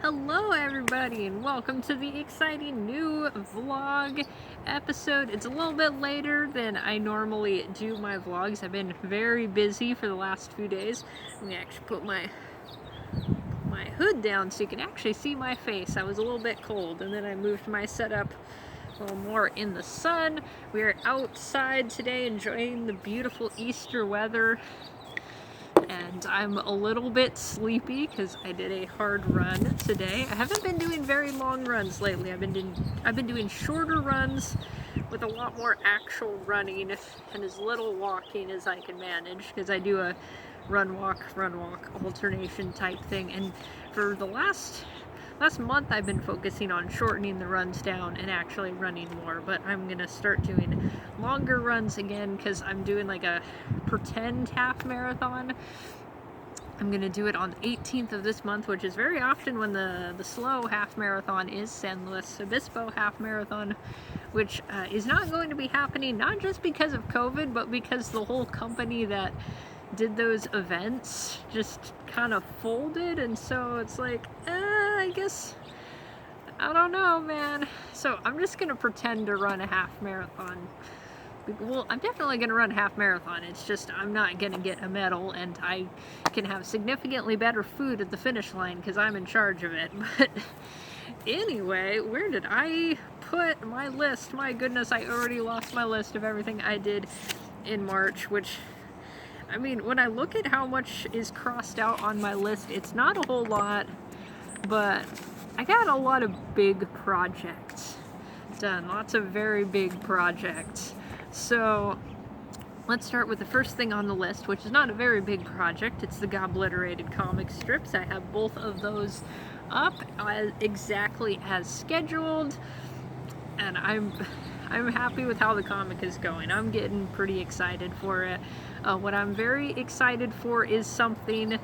Hello everybody and welcome to the exciting new vlog episode. It's a little bit later than I normally do my vlogs. I've been very busy for the last few days. Let me actually put my hood down so you can actually see my face. I was a little bit cold and then I moved my setup a little more in the sun. We are outside today enjoying the beautiful Easter weather. And I'm a little bit sleepy because I did a hard run today. I haven't been doing very long runs lately. I've been doing shorter runs with a lot more actual running and as little walking as I can manage because I do a run walk alternation type thing. And for the last month I've been focusing on shortening the runs down and actually running more, but I'm gonna start doing longer runs again because I'm doing like a pretend half marathon. I'm gonna do it on the 18th of this month, which is very often when the slow half marathon is San Luis Obispo half marathon, which is not going to be happening, not just because of COVID, but because the whole company that did those events just kind of folded, and so it's like, I guess, I don't know, man. So I'm just gonna pretend to run a half marathon. Well, I'm definitely gonna run a half marathon. It's just I'm not gonna get a medal, and I can have significantly better food at the finish line because I'm in charge of it. But anyway, where did I put my list? My goodness, I already lost my list of everything I did in March, which, I mean, when I look at how much is crossed out on my list, it's not a whole lot, but I got a lot of big projects done. Lots of very big projects. So let's start with the first thing on the list, which is not a very big project. It's the Gobliterated comic strips. I have both of those up exactly as scheduled, and I'm happy with how the comic is going. I'm getting pretty excited for it. What I'm very excited for is something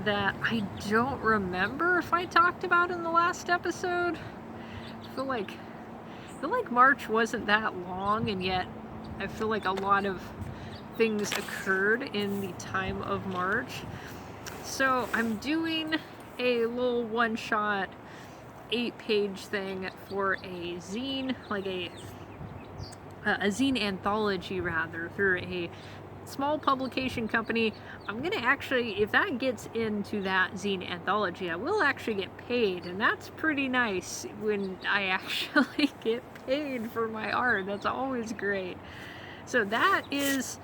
that I don't remember if I talked about in the last episode. I feel like March wasn't that long, and yet I feel like a lot of things occurred in the time of March. So I'm doing a little one-shot 8-page thing for a zine, like a zine anthology rather, through a small publication company. I'm gonna actually, if that gets into that zine anthology, I will actually get paid, and that's pretty nice when I actually get paid for my art. That's always great. So that is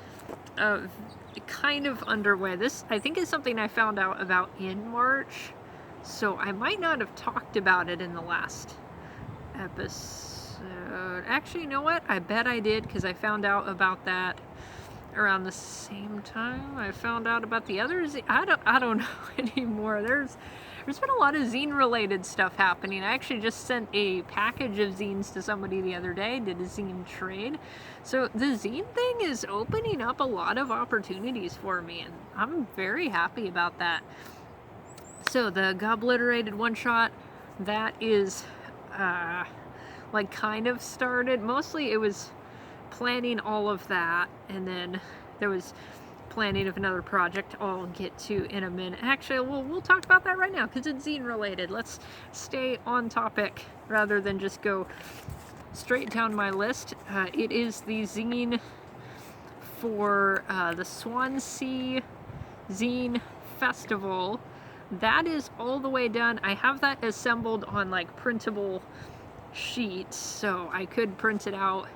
kind of underway. This, I think, is something I found out about in March, so I might not have talked about it in the last episode. Actually, you know what? I bet I did, because I found out about that around the same time I found out about the others. I don't know anymore. There's been a lot of zine related stuff happening. I actually just sent a package of zines to somebody the other day, did a zine trade. So the zine thing is opening up a lot of opportunities for me, and I'm very happy about that. So the Gobliterated one shot, that is like kind of started. Mostly it was planning all of that, and then there was planning of another project I'll get to in a minute. Actually, we'll talk about that right now because it's zine related. Let's stay on topic rather than just go straight down my list. It is the zine for the Swansea Zine Festival. That is all the way done. I have that assembled on like printable sheets, so I could print it out.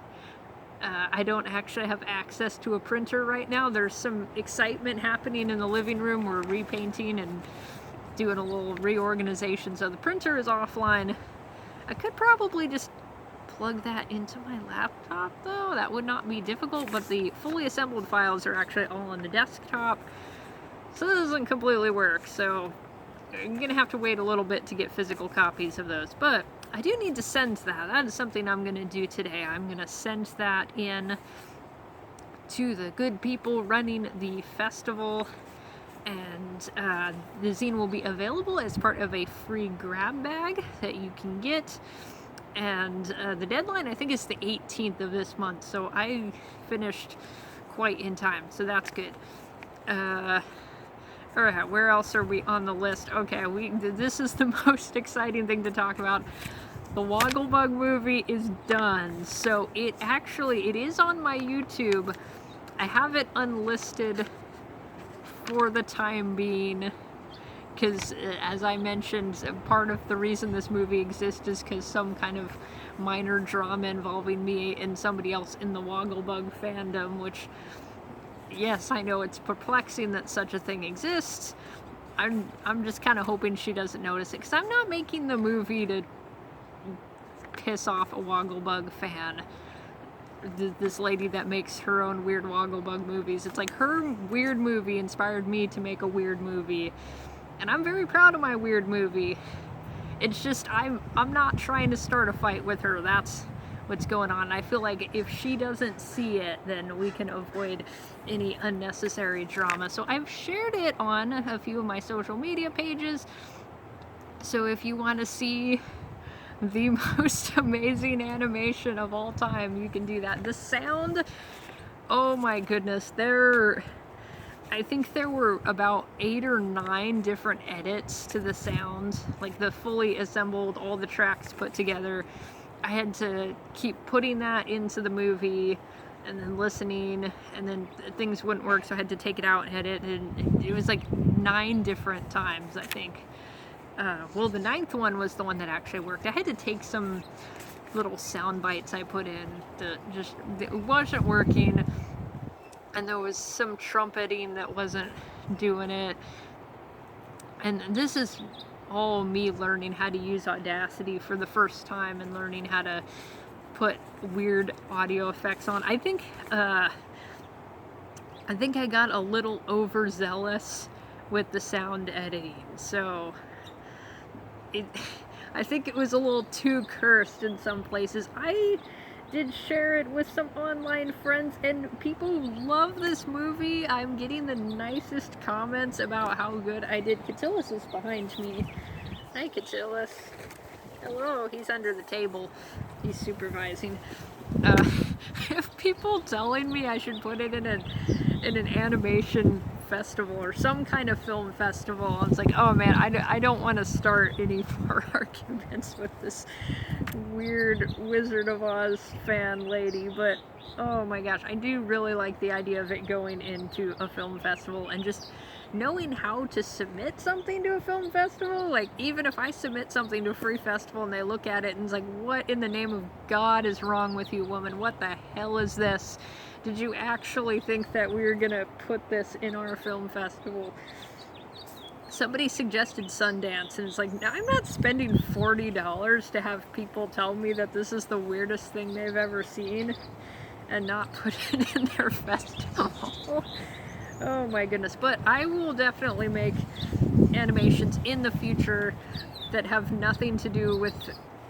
I don't actually have access to a printer right now. There's some excitement happening in the living room. We're repainting and doing a little reorganization, so the printer is offline. I could probably just plug that into my laptop though. That would not be difficult, but the fully assembled files are actually all on the desktop, so this doesn't completely work. So I'm gonna have to wait a little bit to get physical copies of those, but I do need to send that. That is something I'm going to do today. I'm going to send that in to the good people running the festival, and the zine will be available as part of a free grab bag that you can get. And the deadline, I think, is the 18th of this month, so I finished quite in time, so that's good. Alright, where else are we on the list? Okay, this is the most exciting thing to talk about. The Wogglebug movie is done. So it is on my YouTube. I have it unlisted for the time being, because as I mentioned, part of the reason this movie exists is because some kind of minor drama involving me and somebody else in the Wogglebug fandom, which, yes, I know it's perplexing that such a thing exists. I'm just kind of hoping she doesn't notice it, because I'm not making the movie to piss off a Wogglebug fan. This lady that makes her own weird Wogglebug movies. It's like her weird movie inspired me to make a weird movie. And I'm very proud of my weird movie. It's just, I'm not trying to start a fight with her. That's what's going on. I feel like if she doesn't see it, then we can avoid any unnecessary drama. So I've shared it on a few of my social media pages. So if you want to see the most amazing animation of all time, you can do that. The sound, oh my goodness, I think there were about 8 or 9 different edits to the sound, like the fully assembled, all the tracks put together. I had to keep putting that into the movie and then listening, and then things wouldn't work, so I had to take it out and edit, and it was like 9 different times, I think. Well, the 9th one was the one that actually worked. I had to take some little sound bites I put in it wasn't working. And there was some trumpeting that wasn't doing it. And this is all me learning how to use Audacity for the first time and learning how to put weird audio effects on. I think I got a little overzealous with the sound editing. So I think it was a little too cursed in some places. I did share it with some online friends, and people love this movie. I'm getting the nicest comments about how good I did. Catillus is behind me. Hi, Catillus. Hello, he's under the table. He's supervising. If people telling me I should put it in an animation festival or some kind of film festival, I was like, oh man, I don't want to start any more arguments with this weird Wizard of Oz fan lady, but oh my gosh, I do really like the idea of it going into a film festival and just knowing how to submit something to a film festival. Like, even if I submit something to a free festival and they look at it and it's like, what in the name of God is wrong with you, woman? What the hell is this? Did you actually think that we were gonna put this in our film festival? Somebody suggested Sundance, and it's like, I'm not spending $40 to have people tell me that this is the weirdest thing they've ever seen and not put it in their festival. Oh my goodness. But I will definitely make animations in the future that have nothing to do with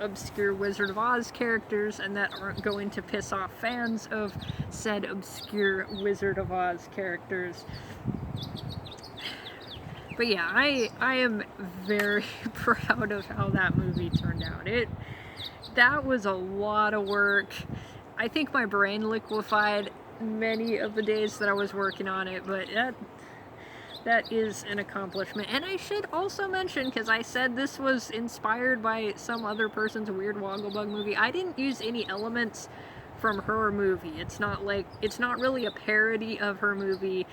obscure Wizard of Oz characters and that aren't going to piss off fans of said obscure Wizard of Oz characters. But yeah, I am very proud of how that movie turned out. That was a lot of work. I think my brain liquefied many of the days that I was working on it, but that is an accomplishment. And I should also mention, because I said this was inspired by some other person's weird Wogglebug movie, I didn't use any elements from her movie. It's not really a parody of her movie.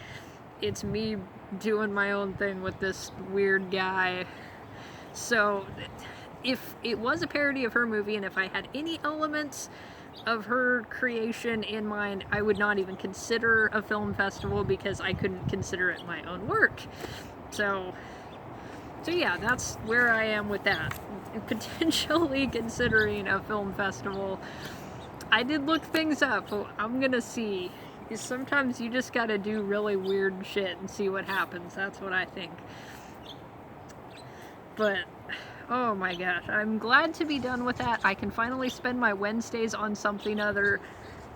It's me doing my own thing with this weird guy. So if it was a parody of her movie, and if I had any elements of her creation in mind, I would not even consider a film festival because I couldn't consider it my own work. So yeah, that's where I am with that. Potentially considering a film festival. I did look things up, but I'm gonna see. Sometimes you just gotta do really weird shit and see what happens. That's what I think. But oh my gosh, I'm glad to be done with that. I can finally spend my Wednesdays on something other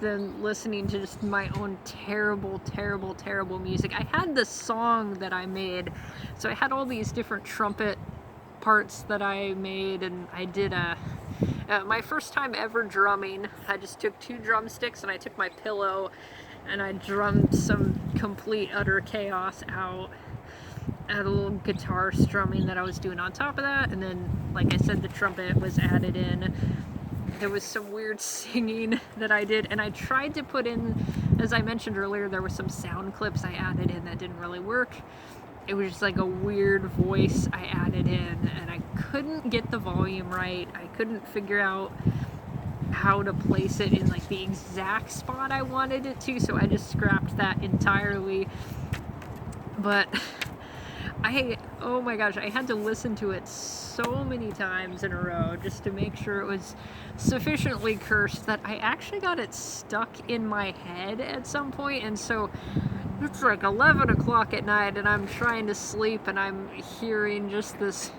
than listening to just my own terrible, terrible, terrible music. I had this song that I made, so I had all these different trumpet parts that I made, and I did my first time ever drumming. I just took 2 drumsticks and I took my pillow and I drummed some complete utter chaos out. I had a little guitar strumming that I was doing on top of that, and then, like I said, the trumpet was added in. There was some weird singing that I did, and I tried to put in, as I mentioned earlier, there were some sound clips I added in that didn't really work. It was just like a weird voice I added in, and I couldn't get the volume right. I couldn't figure out how to place it in like the exact spot I wanted it to, so I just scrapped that entirely. But oh my gosh, I had to listen to it so many times in a row just to make sure it was sufficiently cursed that I actually got it stuck in my head at some point. And so it's like 11 o'clock at night and I'm trying to sleep and I'm hearing just this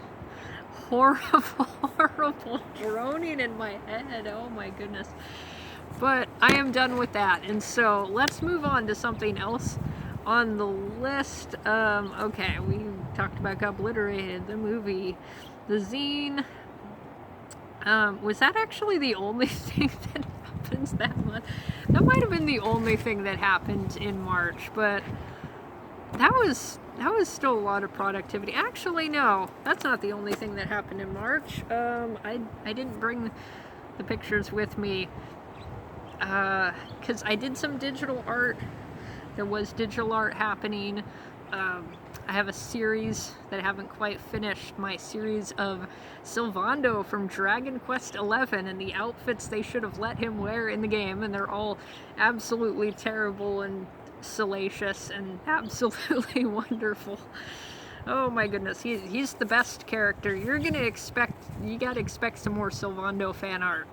horrible droning in my head. Oh my goodness. But I am done with that, and so let's move on to something else on the list. Okay, we talked about Obliterated, the movie, the zine. Was that actually the only thing that happens that month? That might have been the only thing that happened in March, but that was still a lot of productivity. Actually, no, that's not the only thing that happened in March. I didn't bring the pictures with me because I did some digital art. There was digital art happening. I have a series that I haven't quite finished, my series of Sylvando from Dragon Quest XI and the outfits they should have let him wear in the game, and they're all absolutely terrible and salacious and absolutely wonderful. Oh my goodness, he's the best character. You gotta expect some more Sylvando fan art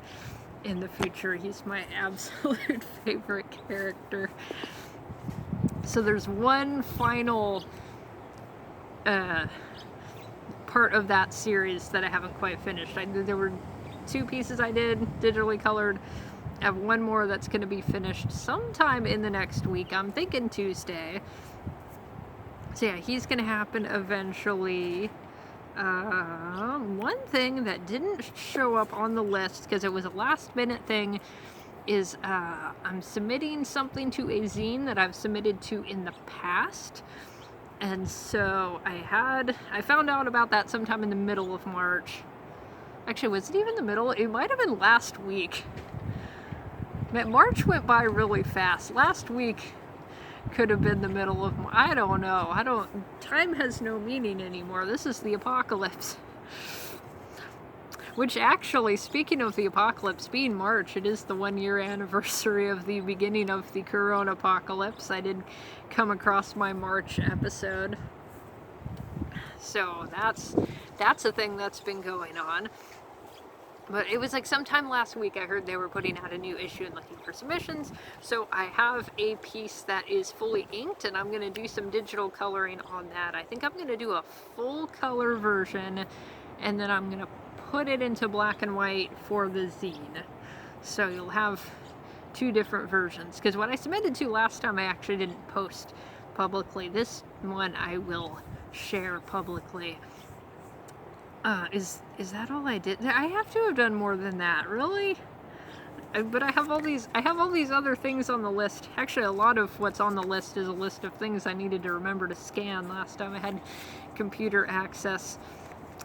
in the future. He's my absolute favorite character. So there's one final part of that series that I haven't quite finished. There were 2 pieces I did, digitally colored. I have one more that's going to be finished sometime in the next week. I'm thinking Tuesday. So yeah, he's going to happen eventually. One thing that didn't show up on the list, because it was a last minute thing, is I'm submitting something to a zine that I've submitted to in the past. And so I found out about that sometime in the middle of March. Actually, was it even the middle? It might have been last week. March went by really fast. Last week could have been the middle of March. I don't know. Time has no meaning anymore. This is the apocalypse. Which actually, speaking of the apocalypse being March, it is the 1-year anniversary of the beginning of the Corona apocalypse. I did come across my March episode. So that's a thing that's been going on. But it was like sometime last week I heard they were putting out a new issue and looking for submissions. So I have a piece that is fully inked and I'm going to do some digital coloring on that. I think I'm going to do a full color version and then I'm going to put it into black and white for the zine. So you'll have 2 different versions. Because what I submitted to last time I actually didn't post publicly. This one I will share publicly. Is that all I did? I have to have done more than that, really? But I have all these other things on the list. Actually, a lot of what's on the list is a list of things I needed to remember to scan last time I had computer access.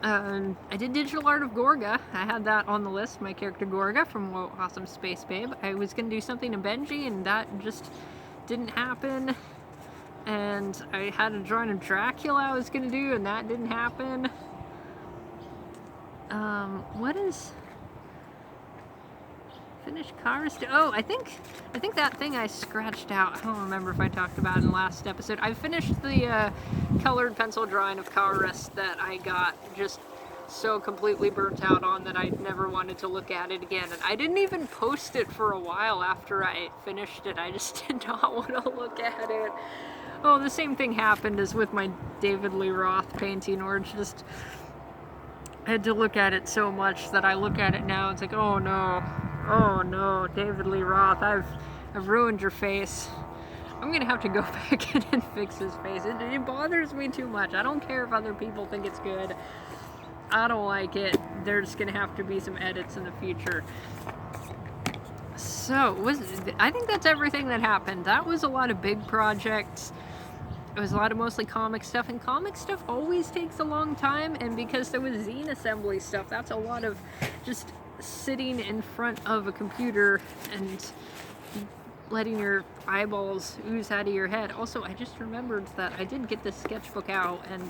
I did digital art of Gorga. I had that on the list, my character Gorga from Whoa, Awesome Space Babe. I was going to do something to Benji, and that just didn't happen. And I had a drawing of Dracula I was going to do, and that didn't happen. What is... Finish cars? Oh, I think that thing I scratched out. I don't remember if I talked about it in the last episode. I finished the colored pencil drawing of Karis that I got just so completely burnt out on that I never wanted to look at it again. And I didn't even post it for a while after I finished it. I just did not want to look at it. Oh, the same thing happened as with my David Lee Roth painting, or just I had to look at it so much that I look at it now. It's like, oh no, David Lee Roth, I've ruined your face. I'm gonna have to go back in and fix his face. It bothers me too much. I don't care if other people think it's good. I don't like it. There's gonna have to be some edits in the future. So, I think that's everything that happened. That was a lot of big projects. it was a lot of mostly comic stuff, and comic stuff always takes a long time, and because there was zine assembly stuff, that's a lot of just sitting in front of a computer and letting your eyeballs ooze out of your head. Also, I just remembered that I did get this sketchbook out, and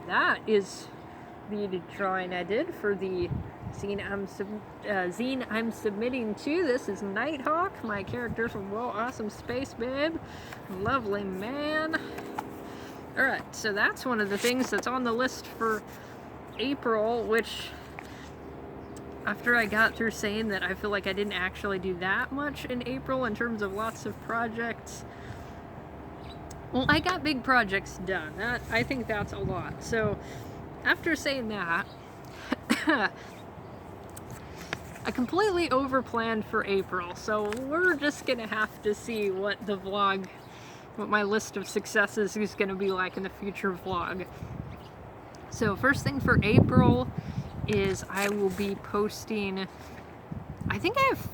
that is the drawing I did for the zine I'm submitting to. This is Nighthawk, my character from Whoa Awesome Space Babe. Lovely man. Alright, so that's one of the things that's on the list for April, which, after I got through saying that I feel like I didn't actually do that much in April in terms of lots of projects, well, I got big projects done. I think that's a lot. So after saying that, I completely overplanned for April, so we're just gonna have to see what my list of successes is gonna be like in the future vlog. So first thing for April is I will be posting, I think I have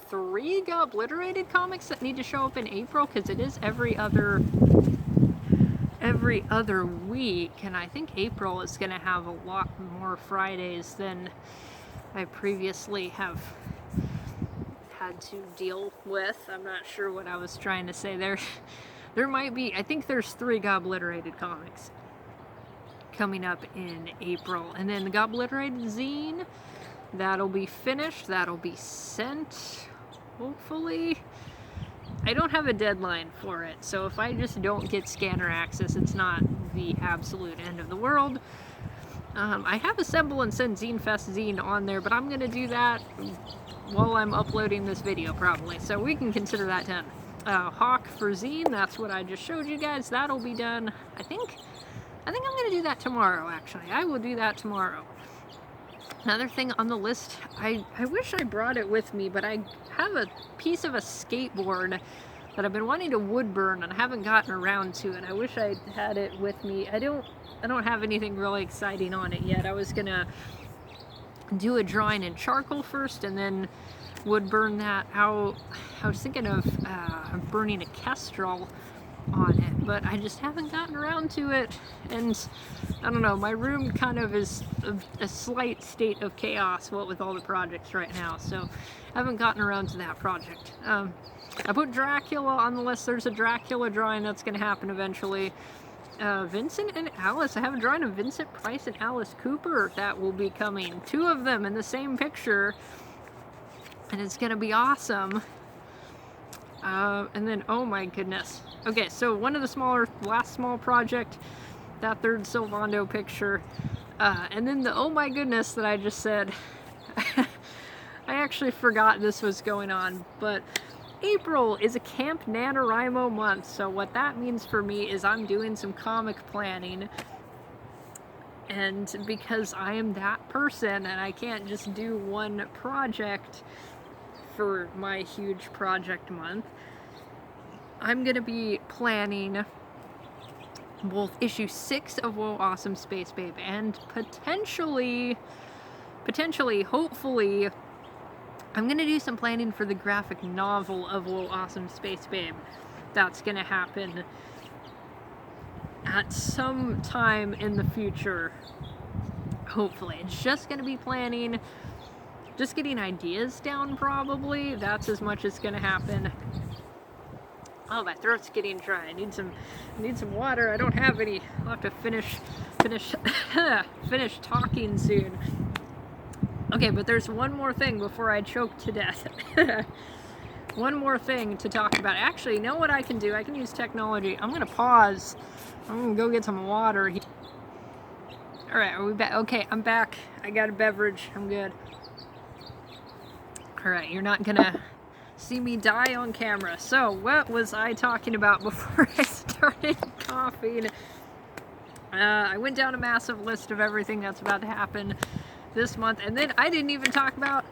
3 obliterated comics that need to show up in April, because it is every other week, and I think April is gonna have a lot more Fridays than I previously have had to deal with. I'm not sure what I was trying to say there. There might be, I think there's 3 obliterated comics coming up in April, and then the obliterated zine, that'll be finished, that'll be sent, hopefully. I don't have a deadline for it, so if I just don't get scanner access, it's not the absolute end of the world. I have Assemble and Send Zine Fest zine on there, but I'm going to do that while I'm uploading this video, probably. So we can consider that done. Hawk for zine, that's what I just showed you guys. That'll be done. I think I'm going to do that tomorrow, actually. I will do that tomorrow. Another thing on the list, I wish I brought it with me, but I have a piece of a skateboard that I've been wanting to wood burn, and I haven't gotten around to it. I wish I had it with me. I don't have anything really exciting on it yet. I was gonna do a drawing in charcoal first and then wood burn that out. I was thinking of burning a kestrel on it, but I just haven't gotten around to it, and I don't know, my room kind of is a slight state of chaos, what with all the projects right now, so I haven't gotten around to that project. I put Dracula on the list. There's a Dracula drawing that's going to happen eventually. Vincent and Alice, I have a drawing of Vincent Price and Alice Cooper that will be coming. 2 of them in the same picture, and it's going to be awesome. And then, oh my goodness. Okay, so one of the last small project, that 3rd Sylvando picture, and then the oh my goodness that I just said. I actually forgot this was going on, but April is a Camp NaNoWriMo month, so what that means for me is I'm doing some comic planning, and because I am that person and I can't just do one project for my huge project month, I'm gonna be planning both issue 6 of Whoa Awesome Space Babe and potentially, hopefully, I'm gonna do some planning for the graphic novel of Whoa Awesome Space Babe. That's gonna happen at some time in the future, hopefully. It's just gonna be planning, just getting ideas down, probably. That's as much as gonna happen. Oh, my throat's getting dry. I need some water. I don't have any. I'll have to finish talking soon. Okay, but there's one more thing before I choke to death. One more thing to talk about. Actually, you know what I can do? I can use technology. I'm gonna pause. I'm gonna go get some water. Alright, are we back? Okay, I'm back. I got a beverage. I'm good. Alright, you're not gonna see me die on camera. So, what was I talking about before I started coughing? I went down a massive list of everything that's about to happen this month, and then I didn't even talk about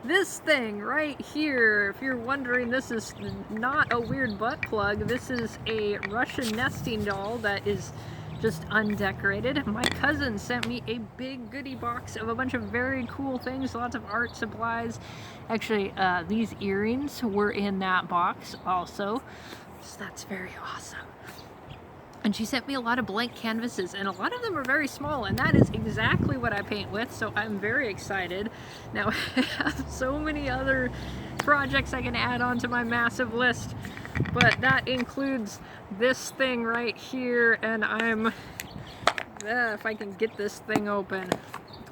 this thing right here. If you're wondering, this is not a weird butt plug. This is a Russian nesting doll that is just undecorated. My cousin sent me a big goodie box of a bunch of very cool things, lots of art supplies. Actually, these earrings were in that box also, so that's very awesome. And she sent me a lot of blank canvases, and a lot of them are very small, and that is exactly what I paint with, so I'm very excited. Now, I have so many other projects I can add onto my massive list, but that includes this thing right here, and if I can get this thing open,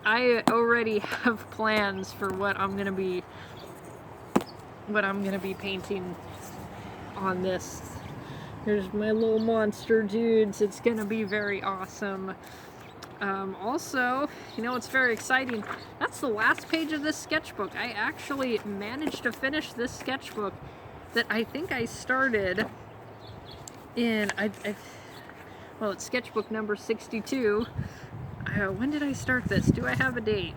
I already have plans for what I'm gonna be painting on this. Here's my little monster dudes. It's gonna be very awesome. Also, you know what's very exciting? That's the last page of this sketchbook. I actually managed to finish this sketchbook that I think I started in, well, it's sketchbook number 62. When did I start this? Do I have a date?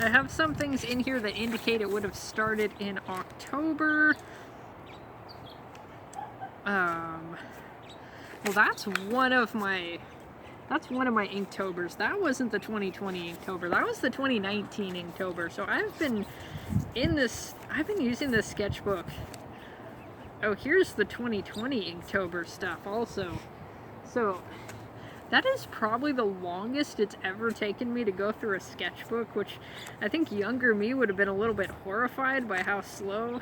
I have some things in here that indicate it would have started in October. Well, that's one of my Inktober's. That wasn't the 2020 Inktober. That was the 2019 Inktober. So I've been using this sketchbook. Oh, here's the 2020 Inktober stuff also. So that is probably the longest it's ever taken me to go through a sketchbook, which I think younger me would have been a little bit horrified by how slow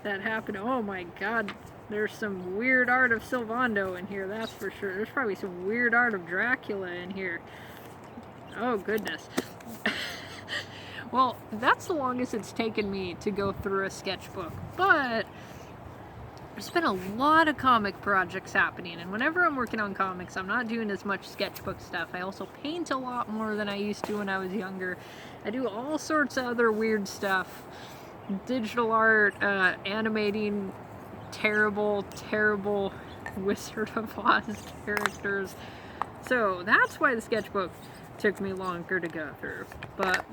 that happened. Oh my god. There's some weird art of Sylvando in here, that's for sure. There's probably some weird art of Dracula in here. Oh, goodness. Well, that's the longest it's taken me to go through a sketchbook. But there's been a lot of comic projects happening, and whenever I'm working on comics, I'm not doing as much sketchbook stuff. I also paint a lot more than I used to when I was younger. I do all sorts of other weird stuff. Digital art, animating terrible Wizard of Oz characters. So that's why the sketchbook took me longer to go through. But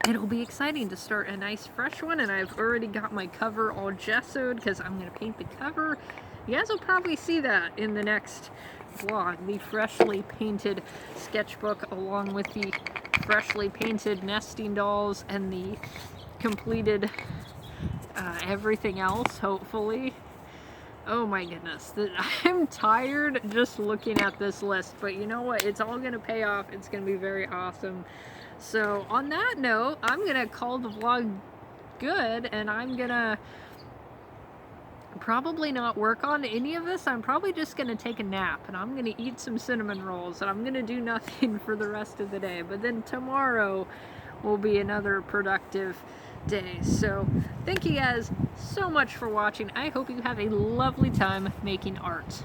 it'll be exciting to start a nice fresh one, and I've already got my cover all gessoed because I'm going to paint the cover. You guys will probably see that in the next vlog, the freshly painted sketchbook along with the freshly painted nesting dolls and the completed everything else, hopefully. Oh my goodness, I'm tired just looking at this list, but you know what, it's all gonna pay off. It's gonna be very awesome. So on that note, I'm gonna call the vlog good, and I'm gonna probably not work on any of this. I'm probably just gonna take a nap, and I'm gonna eat some cinnamon rolls, and I'm gonna do nothing for the rest of the day. But then tomorrow will be another productive day. So thank you guys so much for watching. I hope you have a lovely time making art.